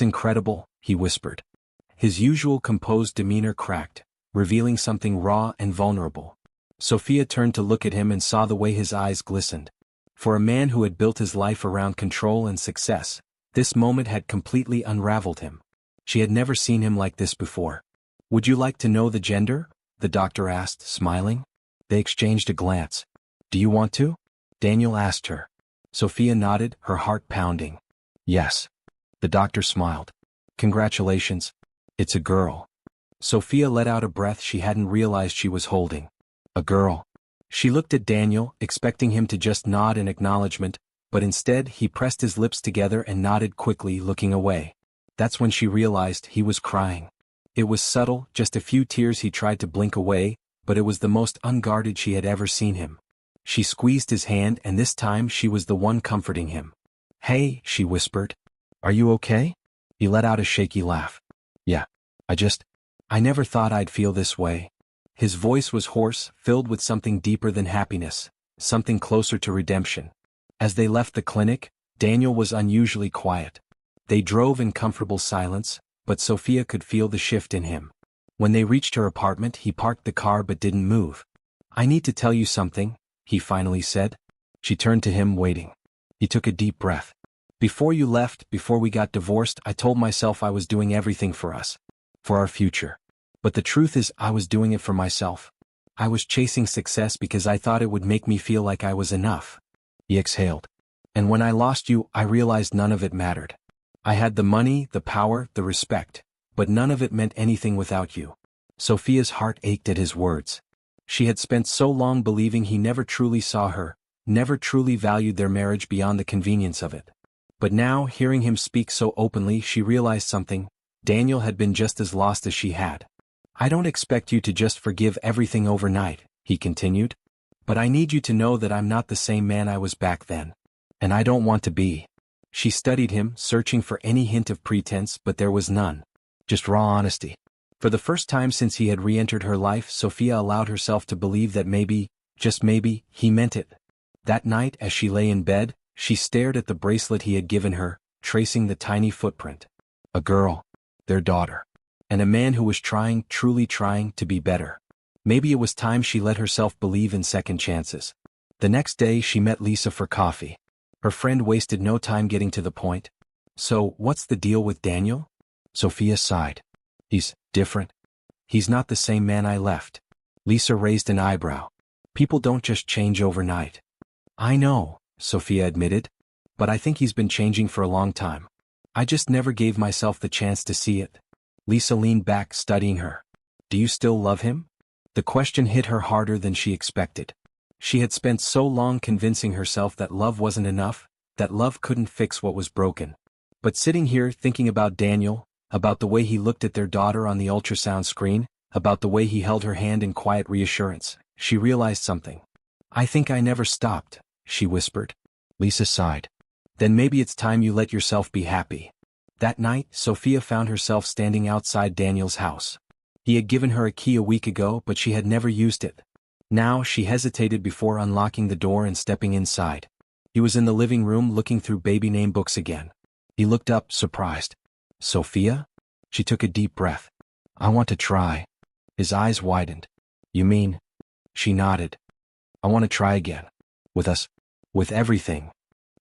incredible," he whispered. His usual composed demeanor cracked, revealing something raw and vulnerable. Sophia turned to look at him and saw the way his eyes glistened. For a man who had built his life around control and success, this moment had completely unraveled him. She had never seen him like this before. "Would you like to know the gender?" the doctor asked, smiling. They exchanged a glance. "Do you want to?" Daniel asked her. Sophia nodded, her heart pounding. "Yes." The doctor smiled. "Congratulations. It's a girl." Sophia let out a breath she hadn't realized she was holding. A girl. She looked at Daniel, expecting him to just nod in acknowledgement, but instead he pressed his lips together and nodded quickly, looking away. That's when she realized he was crying. It was subtle, just a few tears he tried to blink away, but it was the most unguarded she had ever seen him. She squeezed his hand and this time she was the one comforting him. "Hey," she whispered. "Are you okay?" He let out a shaky laugh. "Yeah. I never thought I'd feel this way." His voice was hoarse, filled with something deeper than happiness, something closer to redemption. As they left the clinic, Daniel was unusually quiet. They drove in comfortable silence, but Sophia could feel the shift in him. When they reached her apartment, he parked the car but didn't move. "I need to tell you something," he finally said. She turned to him, waiting. He took a deep breath. "Before you left, before we got divorced, I told myself I was doing everything for us. For our future. But the truth is I was doing it for myself. I was chasing success because I thought it would make me feel like I was enough." He exhaled. "And when I lost you, I realized none of it mattered. I had the money, the power, the respect, but none of it meant anything without you." Sophia's heart ached at his words. She had spent so long believing he never truly saw her, never truly valued their marriage beyond the convenience of it. But now, hearing him speak so openly, she realized something. Daniel had been just as lost as she had. "I don't expect you to just forgive everything overnight," he continued. "But I need you to know that I'm not the same man I was back then. And I don't want to be." She studied him, searching for any hint of pretense, but there was none. Just raw honesty. For the first time since he had re-entered her life, Sophia allowed herself to believe that maybe, just maybe, he meant it. That night, as she lay in bed, she stared at the bracelet he had given her, tracing the tiny footprint. A girl. Their daughter. And a man who was trying, truly trying, to be better. Maybe it was time she let herself believe in second chances. The next day she met Lisa for coffee. Her friend wasted no time getting to the point. "So, what's the deal with Daniel?" Sophia sighed. "He's different. He's not the same man I left." Lisa raised an eyebrow. "People don't just change overnight." "I know," Sophia admitted. "But I think he's been changing for a long time. I just never gave myself the chance to see it." Lisa leaned back, studying her. Do you still love him? The question hit her harder than she expected. She had spent so long convincing herself that love wasn't enough, that love couldn't fix what was broken. But sitting here thinking about Daniel, about the way he looked at their daughter on the ultrasound screen, about the way he held her hand in quiet reassurance, she realized something. I think I never stopped, she whispered. Lisa sighed. Then maybe it's time you let yourself be happy. That night, Sophia found herself standing outside Daniel's house. He had given her a key a week ago, but she had never used it. Now she hesitated before unlocking the door and stepping inside. He was in the living room looking through baby name books again. He looked up, surprised. Sophia? She took a deep breath. I want to try. His eyes widened. You mean? She nodded. I want to try again. With us. With everything.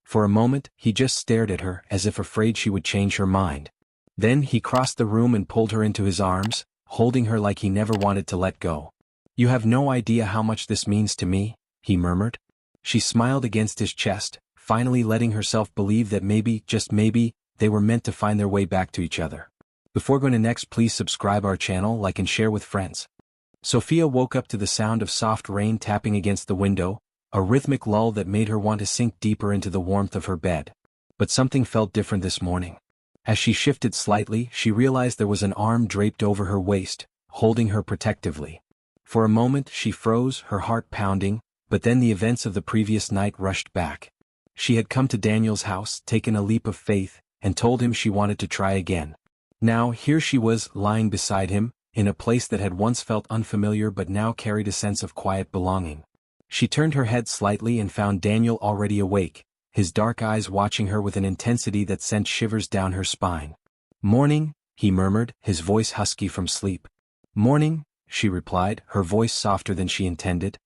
For a moment, he just stared at her as if afraid she would change her mind. Then he crossed the room and pulled her into his arms, holding her like he never wanted to let go. You have no idea how much this means to me, he murmured. She smiled against his chest, finally letting herself believe that maybe, just maybe, they were meant to find their way back to each other. Before going to next, please subscribe our channel, like and share with friends. Sophia woke up to the sound of soft rain tapping against the window, a rhythmic lull that made her want to sink deeper into the warmth of her bed. But something felt different this morning. As she shifted slightly, she realized there was an arm draped over her waist, holding her protectively. For a moment she froze, her heart pounding, but then the events of the previous night rushed back. She had come to Daniel's house, taken a leap of faith, and told him she wanted to try again. Now here she was, lying beside him, in a place that had once felt unfamiliar but now carried a sense of quiet belonging. She turned her head slightly and found Daniel already awake, his dark eyes watching her with an intensity that sent shivers down her spine. Morning, he murmured, his voice husky from sleep. Morning, she replied, her voice softer than she intended.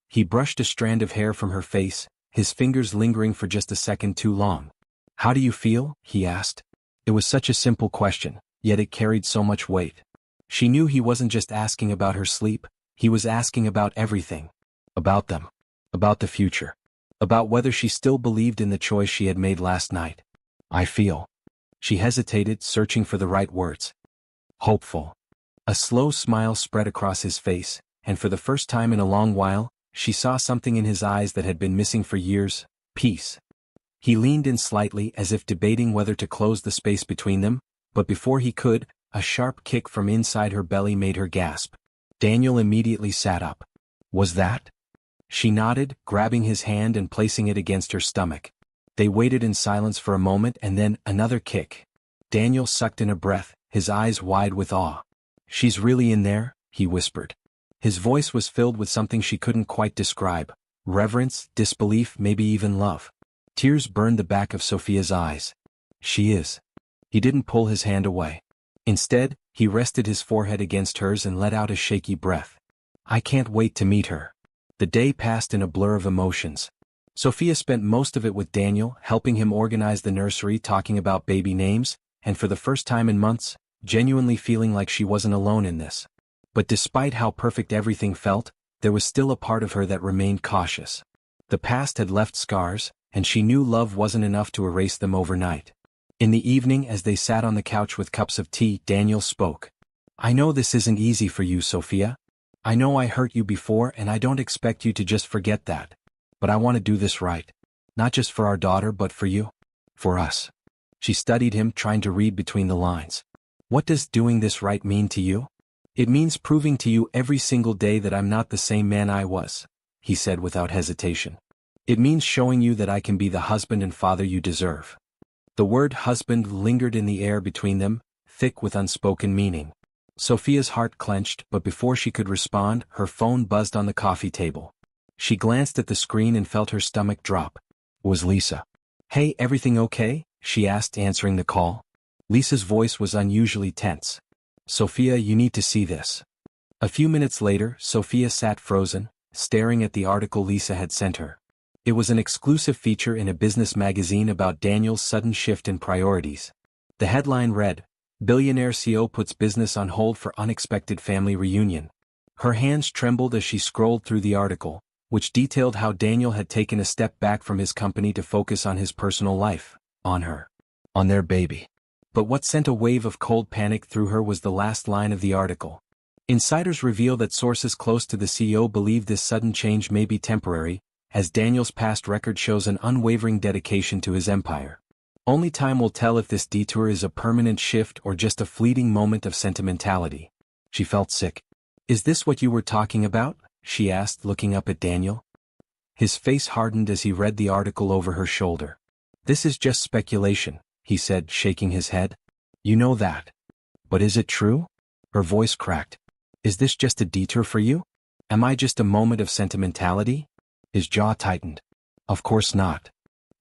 He brushed a strand of hair from her face, his fingers lingering for just a second too long. How do you feel? He asked. It was such a simple question, yet it carried so much weight. She knew he wasn't just asking about her sleep, he was asking about everything. About them. About the future. About whether she still believed in the choice she had made last night. I feel. She hesitated, searching for the right words. Hopeful. A slow smile spread across his face, and for the first time in a long while, she saw something in his eyes that had been missing for years: peace. He leaned in slightly as if debating whether to close the space between them, but before he could, a sharp kick from inside her belly made her gasp. Daniel immediately sat up. Was that? She nodded, grabbing his hand and placing it against her stomach. They waited in silence for a moment and then another kick. Daniel sucked in a breath, his eyes wide with awe. She's really in there, he whispered. His voice was filled with something she couldn't quite describe: reverence, disbelief, maybe even love. Tears burned the back of Sophia's eyes. She is. He didn't pull his hand away. Instead, he rested his forehead against hers and let out a shaky breath. I can't wait to meet her. The day passed in a blur of emotions. Sophia spent most of it with Daniel, helping him organize the nursery, talking about baby names, and for the first time in months, genuinely feeling like she wasn't alone in this. But despite how perfect everything felt, there was still a part of her that remained cautious. The past had left scars, and she knew love wasn't enough to erase them overnight. In the evening, as they sat on the couch with cups of tea, Daniel spoke. I know this isn't easy for you, Sophia. I know I hurt you before, and I don't expect you to just forget that. But I want to do this right. Not just for our daughter, but for you. For us. She studied him, trying to read between the lines. What does doing this right mean to you? It means proving to you every single day that I'm not the same man I was, he said without hesitation. It means showing you that I can be the husband and father you deserve. The word husband lingered in the air between them, thick with unspoken meaning. Sophia's heart clenched, but before she could respond, her phone buzzed on the coffee table. She glanced at the screen and felt her stomach drop. It was Lisa. Hey, everything okay? She asked, answering the call. Lisa's voice was unusually tense. Sophia, you need to see this. A few minutes later, Sophia sat frozen, staring at the article Lisa had sent her. It was an exclusive feature in a business magazine about Daniel's sudden shift in priorities. The headline read, Billionaire CEO puts business on hold for unexpected family reunion. Her hands trembled as she scrolled through the article, which detailed how Daniel had taken a step back from his company to focus on his personal life, on her, on their baby. But what sent a wave of cold panic through her was the last line of the article. Insiders reveal that sources close to the CEO believe this sudden change may be temporary, as Daniel's past record shows an unwavering dedication to his empire. Only time will tell if this detour is a permanent shift or just a fleeting moment of sentimentality. She felt sick. "Is this what you were talking about?" she asked, looking up at Daniel. His face hardened as he read the article over her shoulder. "This is just speculation," he said, shaking his head. "You know that. But is it true?" Her voice cracked. "Is this just a detour for you? Am I just a moment of sentimentality?" His jaw tightened. "Of course not."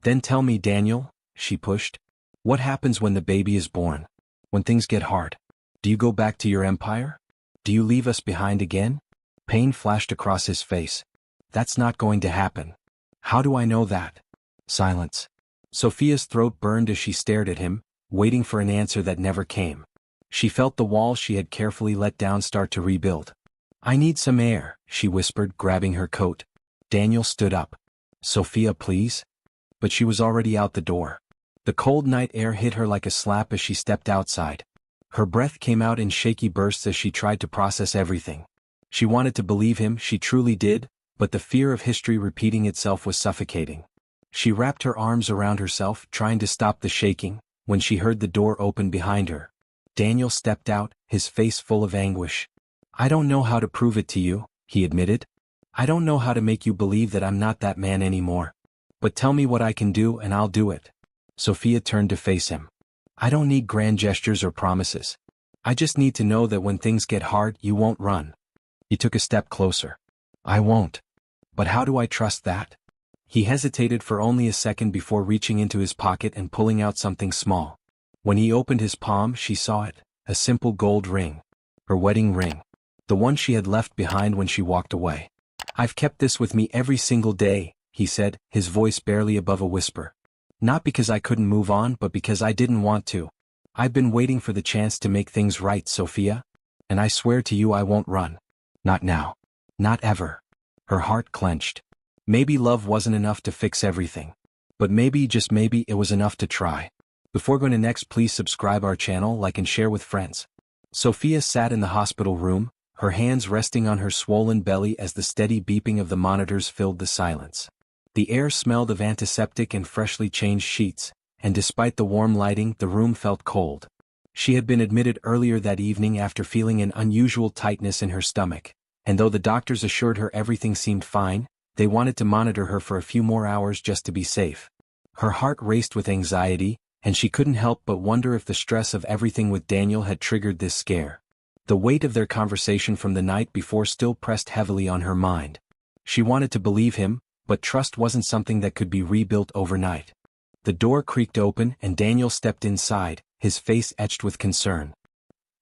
"Then tell me, Daniel," she pushed. "What happens when the baby is born? When things get hard? Do you go back to your empire? Do you leave us behind again?" Pain flashed across his face. "That's not going to happen." "How do I know that?" Silence. Sophia's throat burned as she stared at him, waiting for an answer that never came. She felt the wall she had carefully let down start to rebuild. "I need some air," she whispered, grabbing her coat. Daniel stood up. "Sophia, please?" But she was already out the door. The cold night air hit her like a slap as she stepped outside. Her breath came out in shaky bursts as she tried to process everything. She wanted to believe him, she truly did, but the fear of history repeating itself was suffocating. She wrapped her arms around herself, trying to stop the shaking, when she heard the door open behind her. Daniel stepped out, his face full of anguish. "I don't know how to prove it to you," he admitted. "I don't know how to make you believe that I'm not that man anymore. But tell me what I can do and I'll do it." Sophia turned to face him. "I don't need grand gestures or promises. I just need to know that when things get hard, you won't run." He took a step closer. "I won't. But how do I trust that?" He hesitated for only a second before reaching into his pocket and pulling out something small. When he opened his palm, she saw it, a simple gold ring. Her wedding ring. The one she had left behind when she walked away. "I've kept this with me every single day," he said, his voice barely above a whisper. "Not because I couldn't move on, but because I didn't want to. I've been waiting for the chance to make things right, Sophia. And I swear to you I won't run. Not now. Not ever." Her heart clenched. Maybe love wasn't enough to fix everything. But maybe, just maybe, it was enough to try. Before going to next, please subscribe our channel, like and share with friends. Sophia sat in the hospital room, her hands resting on her swollen belly as the steady beeping of the monitors filled the silence. The air smelled of antiseptic and freshly changed sheets, and despite the warm lighting, the room felt cold. She had been admitted earlier that evening after feeling an unusual tightness in her stomach, and though the doctors assured her everything seemed fine, they wanted to monitor her for a few more hours just to be safe. Her heart raced with anxiety, and she couldn't help but wonder if the stress of everything with Daniel had triggered this scare. The weight of their conversation from the night before still pressed heavily on her mind. She wanted to believe him, but trust wasn't something that could be rebuilt overnight. The door creaked open and Daniel stepped inside, his face etched with concern.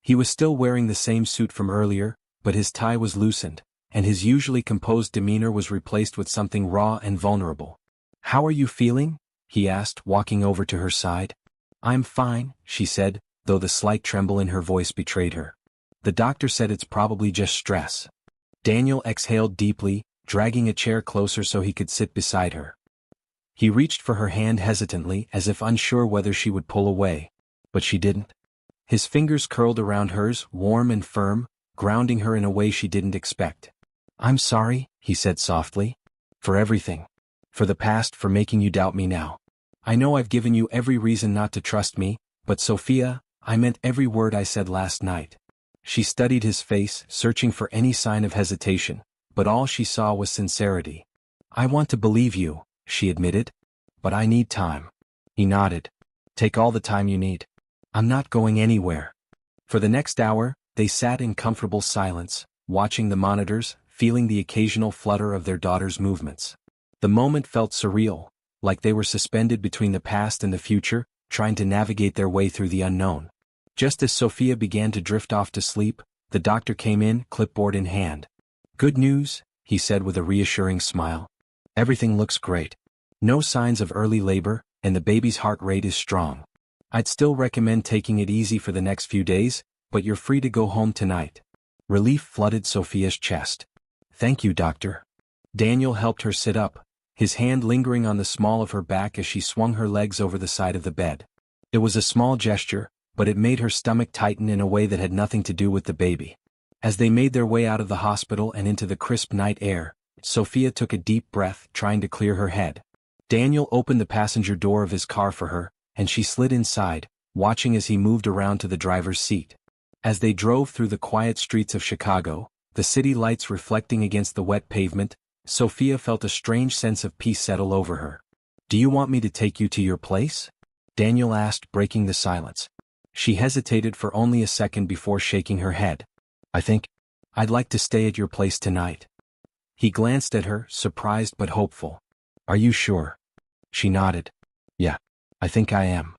He was still wearing the same suit from earlier, but his tie was loosened, and his usually composed demeanor was replaced with something raw and vulnerable. "How are you feeling?" he asked, walking over to her side. "I'm fine," she said, though the slight tremble in her voice betrayed her. "The doctor said it's probably just stress." Daniel exhaled deeply, dragging a chair closer so he could sit beside her. He reached for her hand hesitantly, as if unsure whether she would pull away. But she didn't. His fingers curled around hers, warm and firm, grounding her in a way she didn't expect. "I'm sorry," he said softly. "For everything. For the past, for making you doubt me now. I know I've given you every reason not to trust me, but Sophia, I meant every word I said last night." She studied his face, searching for any sign of hesitation, but all she saw was sincerity. "I want to believe you," she admitted. "But I need time." He nodded. "Take all the time you need. I'm not going anywhere." For the next hour, they sat in comfortable silence, watching the monitors, feeling the occasional flutter of their daughter's movements. The moment felt surreal, like they were suspended between the past and the future, trying to navigate their way through the unknown. Just as Sophia began to drift off to sleep, the doctor came in, clipboard in hand. "Good news," he said with a reassuring smile. "Everything looks great. No signs of early labor, and the baby's heart rate is strong. I'd still recommend taking it easy for the next few days, but you're free to go home tonight." Relief flooded Sophia's chest. "Thank you, doctor." Daniel helped her sit up, his hand lingering on the small of her back as she swung her legs over the side of the bed. It was a small gesture, but it made her stomach tighten in a way that had nothing to do with the baby. As they made their way out of the hospital and into the crisp night air, Sophia took a deep breath, trying to clear her head. Daniel opened the passenger door of his car for her, and she slid inside, watching as he moved around to the driver's seat. As they drove through the quiet streets of Chicago, the city lights reflecting against the wet pavement, Sophia felt a strange sense of peace settle over her. "Do you want me to take you to your place?" Daniel asked, breaking the silence. She hesitated for only a second before shaking her head. "I think I'd like to stay at your place tonight." He glanced at her, surprised but hopeful. "Are you sure?" She nodded. "Yeah, I think I am."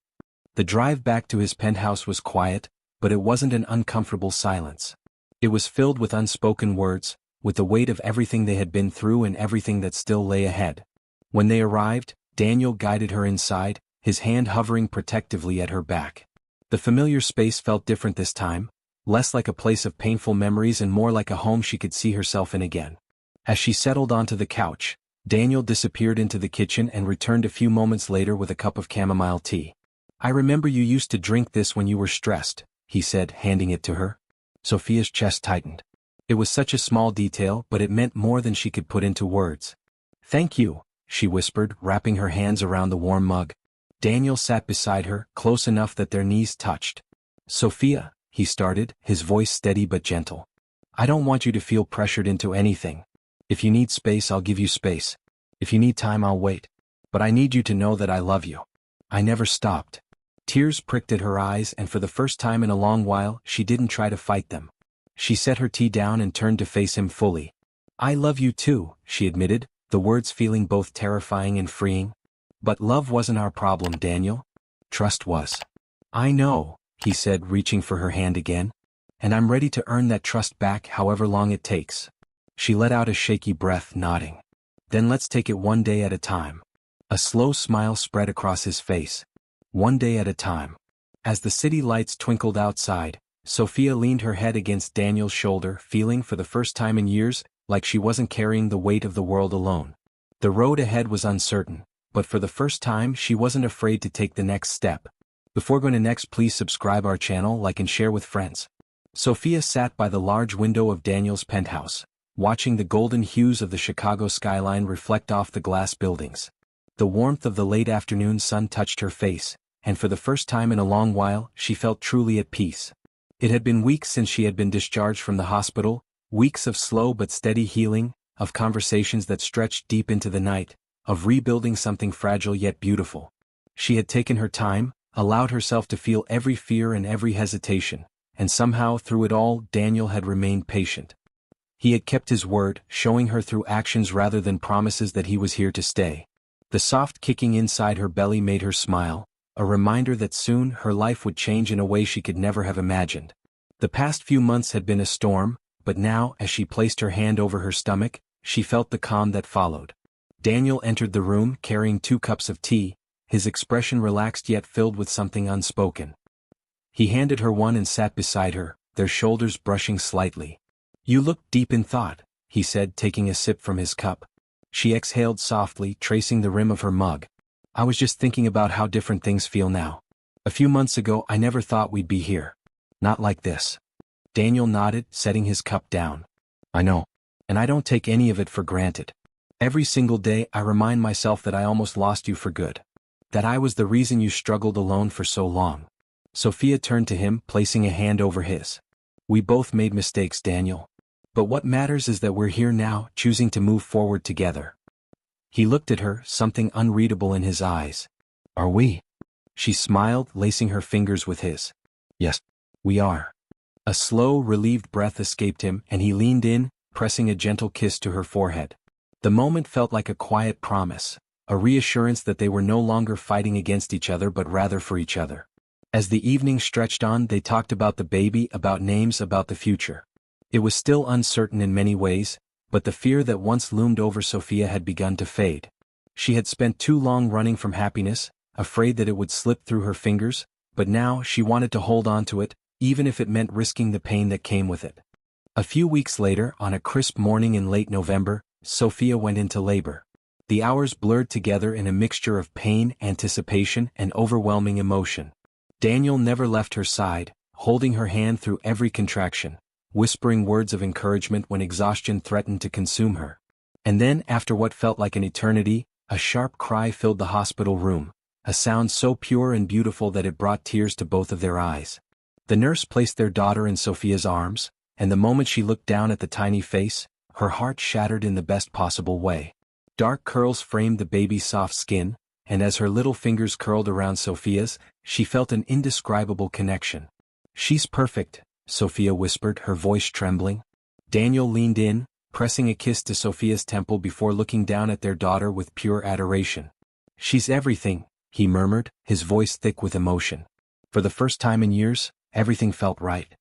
The drive back to his penthouse was quiet, but it wasn't an uncomfortable silence. It was filled with unspoken words, with the weight of everything they had been through and everything that still lay ahead. When they arrived, Daniel guided her inside, his hand hovering protectively at her back. The familiar space felt different this time, less like a place of painful memories and more like a home she could see herself in again. As she settled onto the couch, Daniel disappeared into the kitchen and returned a few moments later with a cup of chamomile tea. "I remember you used to drink this when you were stressed," he said, handing it to her. Sophia's chest tightened. It was such a small detail, but it meant more than she could put into words. "Thank you," she whispered, wrapping her hands around the warm mug. Daniel sat beside her, close enough that their knees touched. "Sophia," he started, his voice steady but gentle. "I don't want you to feel pressured into anything. If you need space, I'll give you space. If you need time, I'll wait. But I need you to know that I love you." I never stopped. Tears pricked at her eyes, and for the first time in a long while, she didn't try to fight them. She set her tea down and turned to face him fully. "I love you too," she admitted, the words feeling both terrifying and freeing. "But love wasn't our problem, Daniel. Trust was." "I know," he said, reaching for her hand again. "And I'm ready to earn that trust back however long it takes." She let out a shaky breath, nodding. "Then let's take it one day at a time." A slow smile spread across his face. One day at a time. As the city lights twinkled outside, Sophia leaned her head against Daniel's shoulder, feeling for the first time in years like she wasn't carrying the weight of the world alone. The road ahead was uncertain, but for the first time she wasn't afraid to take the next step. Before going to next, please subscribe our channel, like and share with friends. Sophia sat by the large window of Daniel's penthouse, watching the golden hues of the Chicago skyline reflect off the glass buildings. The warmth of the late afternoon sun touched her face, and for the first time in a long while, she felt truly at peace. It had been weeks since she had been discharged from the hospital, weeks of slow but steady healing, of conversations that stretched deep into the night, of rebuilding something fragile yet beautiful. She had taken her time, allowed herself to feel every fear and every hesitation, and somehow through it all Daniel had remained patient. He had kept his word, showing her through actions rather than promises that he was here to stay. The soft kicking inside her belly made her smile, a reminder that soon her life would change in a way she could never have imagined. The past few months had been a storm, but now, as she placed her hand over her stomach, she felt the calm that followed. Daniel entered the room carrying 2 cups of tea, his expression relaxed yet filled with something unspoken. He handed her one and sat beside her, their shoulders brushing slightly. "You look deep in thought," he said, taking a sip from his cup. She exhaled softly, tracing the rim of her mug. "I was just thinking about how different things feel now. A few months ago I never thought we'd be here. Not like this." Daniel nodded, setting his cup down. "I know. And I don't take any of it for granted. Every single day I remind myself that I almost lost you for good. That I was the reason you struggled alone for so long." Sophia turned to him, placing a hand over his. "We both made mistakes, Daniel. But what matters is that we're here now, choosing to move forward together." He looked at her, something unreadable in his eyes. "Are we?" She smiled, lacing her fingers with his. "Yes, we are." A slow, relieved breath escaped him, and he leaned in, pressing a gentle kiss to her forehead. The moment felt like a quiet promise, a reassurance that they were no longer fighting against each other but rather for each other. As the evening stretched on, they talked about the baby, about names, about the future. It was still uncertain in many ways, but the fear that once loomed over Sophia had begun to fade. She had spent too long running from happiness, afraid that it would slip through her fingers, but now she wanted to hold on to it, even if it meant risking the pain that came with it. A few weeks later, on a crisp morning in late November, Sophia went into labor. The hours blurred together in a mixture of pain, anticipation, and overwhelming emotion. Daniel never left her side, holding her hand through every contraction, whispering words of encouragement when exhaustion threatened to consume her. And then, after what felt like an eternity, a sharp cry filled the hospital room, a sound so pure and beautiful that it brought tears to both of their eyes. The nurse placed their daughter in Sophia's arms, and the moment she looked down at the tiny face, her heart shattered in the best possible way. Dark curls framed the baby's soft skin, and as her little fingers curled around Sophia's, she felt an indescribable connection. "She's perfect," Sophia whispered, her voice trembling. Daniel leaned in, pressing a kiss to Sophia's temple before looking down at their daughter with pure adoration. "She's everything," he murmured, his voice thick with emotion. For the first time in years, everything felt right.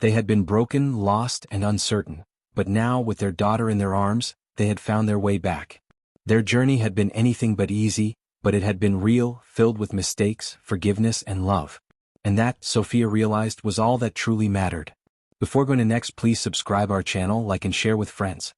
They had been broken, lost, and uncertain, but now, with their daughter in their arms, they had found their way back. Their journey had been anything but easy, but it had been real, filled with mistakes, forgiveness, and love. And that, Sophia realized, was all that truly mattered. Before going to next, please subscribe our channel, like and share with friends.